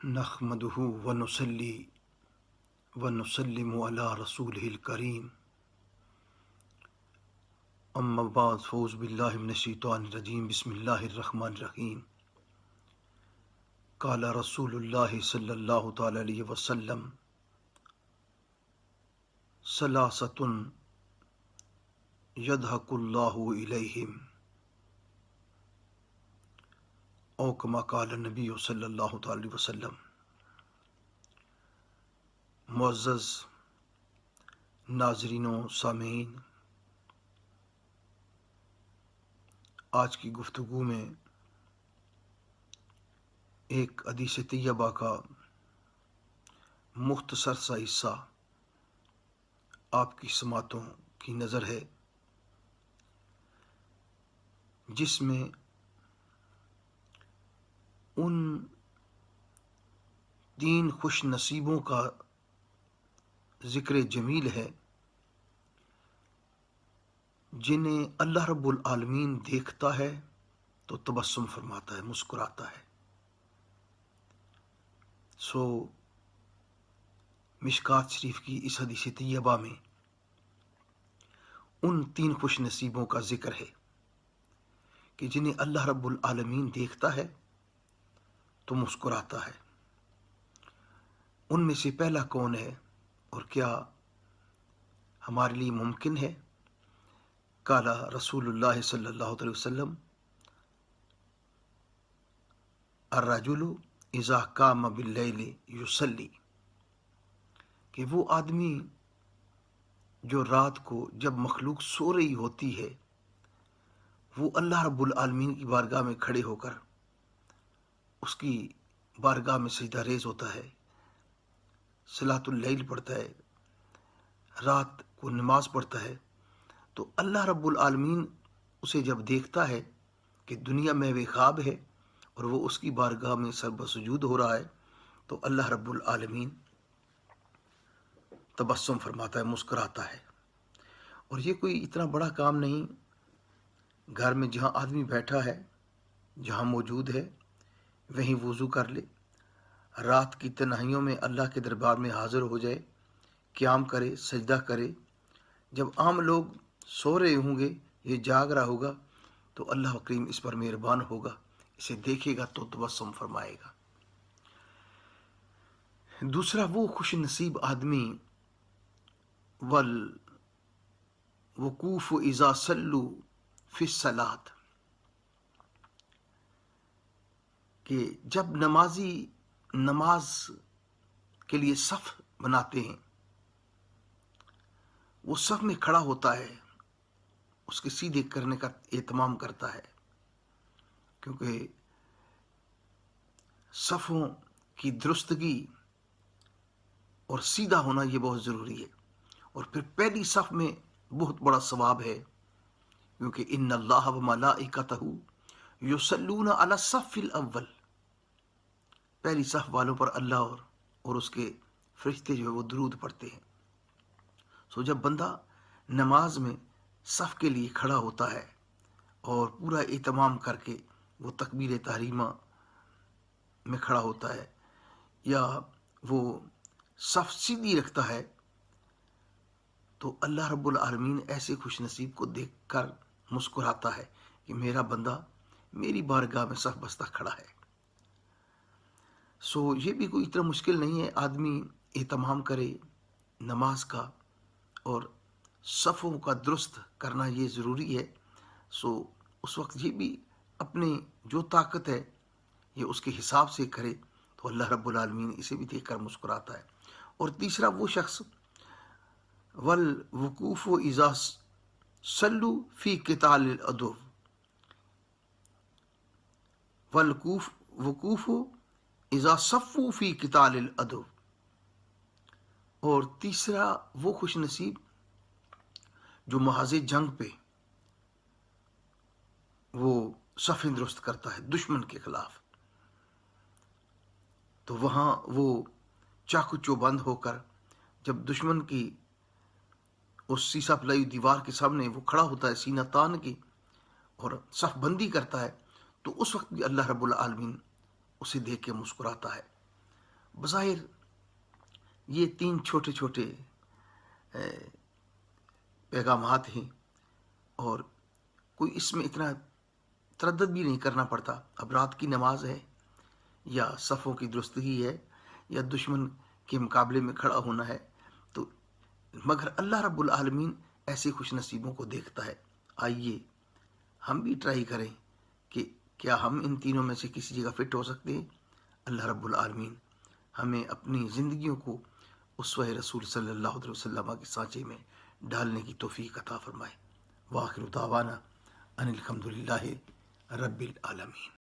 نحمدہ ونصلی ونسلم علی رسولہ الکریم اما بعد فاعوذ باللہ من الشیطان الرجیم بسم اللہ الرحمن الرحیم قال رسول اللہ صلی اللہ تعالی علیہ وسلم ثلاثۃ یضحک اللہ الیہم او کما قال النبی صلی اللہ تعالی علیہ وسلم۔ معزز ناظرین و سامعین، آج کی گفتگو میں ایک حدیث طیبہ کا مختصر سا حصہ آپ کی سماعتوں کی نظر ہے، جس میں ان 3 خوش نصیبوں کا ذکر جمیل ہے جنہیں اللہ رب العالمین دیکھتا ہے تو تبسم فرماتا ہے، مسکراتا ہے۔ مشکات شریف کی اس حدیث طیبہ میں ان 3 خوش نصیبوں کا ذکر ہے کہ جنہیں اللہ رب العالمین دیکھتا ہے تو مسکراتا ہے۔ ان میں سے پہلا کون ہے اور کیا ہمارے لیے ممکن ہے؟ قال رسول اللہ صلی اللہ علیہ وسلم الرجل اذا قام باللیل یصلی، کہ وہ آدمی جو رات کو جب مخلوق سو رہی ہوتی ہے وہ اللہ رب العالمین کی بارگاہ میں کھڑے ہو کر اس کی بارگاہ میں سجدہ ریز ہوتا ہے، صلاۃ اللیل پڑھتا ہے، رات کو نماز پڑھتا ہے، تو اللہ رب العالمین اسے جب دیکھتا ہے کہ دنیا میں وہ خواب ہے اور وہ اس کی بارگاہ میں سر بسجود ہو رہا ہے، تو اللہ رب العالمین تبسم فرماتا ہے، مسکراتا ہے۔ اور یہ کوئی اتنا بڑا کام نہیں، گھر میں جہاں آدمی بیٹھا ہے، جہاں موجود ہے، وہیں وضو کر لے، رات کی تنہائیوں میں اللہ کے دربار میں حاضر ہو جائے، قیام کرے، سجدہ کرے۔ جب عام لوگ سو رہے ہوں گے، یہ جاگ رہا ہوگا، تو اللہ کریم اس پر مہربان ہوگا، اسے دیکھے گا تو تبسم فرمائے گا۔ دوسرا وہ خوش نصیب آدمی والوقوف اذا صلوا فی الصلاۃ، کہ جب نمازی نماز کے لیے صف بناتے ہیں، وہ صف میں کھڑا ہوتا ہے، اس کے سیدھے کرنے کا اہتمام کرتا ہے، کیونکہ صفوں کی درستگی اور سیدھا ہونا یہ بہت ضروری ہے۔ اور پھر پہلی صف میں بہت بڑا ثواب ہے، کیونکہ ان اللہ وملائکتہ یصلون علی الصف الاول، پہلی صف والوں پر اللہ اور اس کے فرشتے جو ہے وہ درود پڑھتے ہیں۔ جب بندہ نماز میں صف کے لیے کھڑا ہوتا ہے اور پورا اہتمام کر کے وہ تکبیر تحریمہ میں کھڑا ہوتا ہے یا وہ صف سیدھی رکھتا ہے، تو اللہ رب العالمین ایسے خوش نصیب کو دیکھ کر مسکراتا ہے کہ میرا بندہ میری بارگاہ میں صف بستہ کھڑا ہے۔ یہ بھی کوئی اتنا مشکل نہیں ہے، آدمی اہتمام کرے نماز کا اور صفوں کا درست کرنا یہ ضروری ہے۔ اس وقت یہ بھی اپنے جو طاقت ہے یہ اس کے حساب سے کرے تو اللہ رب العالمین اسے بھی دیکھ کر مسکراتا ہے۔ اور تیسرا وہ شخص والوقوف اذا صلوا فی قتال العدو، والوقوف اذا صفوا فی قتال العدو، اور تیسرا وہ خوش نصیب جو محاذ جنگ پہ وہ صفیں درست کرتا ہے دشمن کے خلاف، تو وہاں وہ چاقو چوبند ہو کر جب دشمن کی اس سیسا پلائی دیوار کے سامنے وہ کھڑا ہوتا ہے سینہ تان کے اور صف بندی کرتا ہے، تو اس وقت بھی اللہ رب العالمین اسے دیکھ کے مسکراتا ہے۔ بظاہر یہ 3 چھوٹے چھوٹے پیغامات ہیں اور کوئی اس میں اتنا تردد بھی نہیں کرنا پڑتا. اب رات کی نماز ہے یا صفوں کی درستگی ہے یا دشمن کے مقابلے میں کھڑا ہونا ہے، تو مگر اللہ رب العالمین ایسے خوش نصیبوں کو دیکھتا ہے. آئیے ہم بھی ٹرائی کریں کہ کیا ہم ان تینوں میں سے کسی جگہ فٹ ہو سکتے ہیں. اللہ رب العالمین ہمیں اپنی زندگیوں کو اسوہ رسول صلی اللہ علیہ وسلم کے سانچے میں ڈالنے کی توفیق عطا فرمائے. وآخر دعوانا ان الحمد للہ رب العالمین.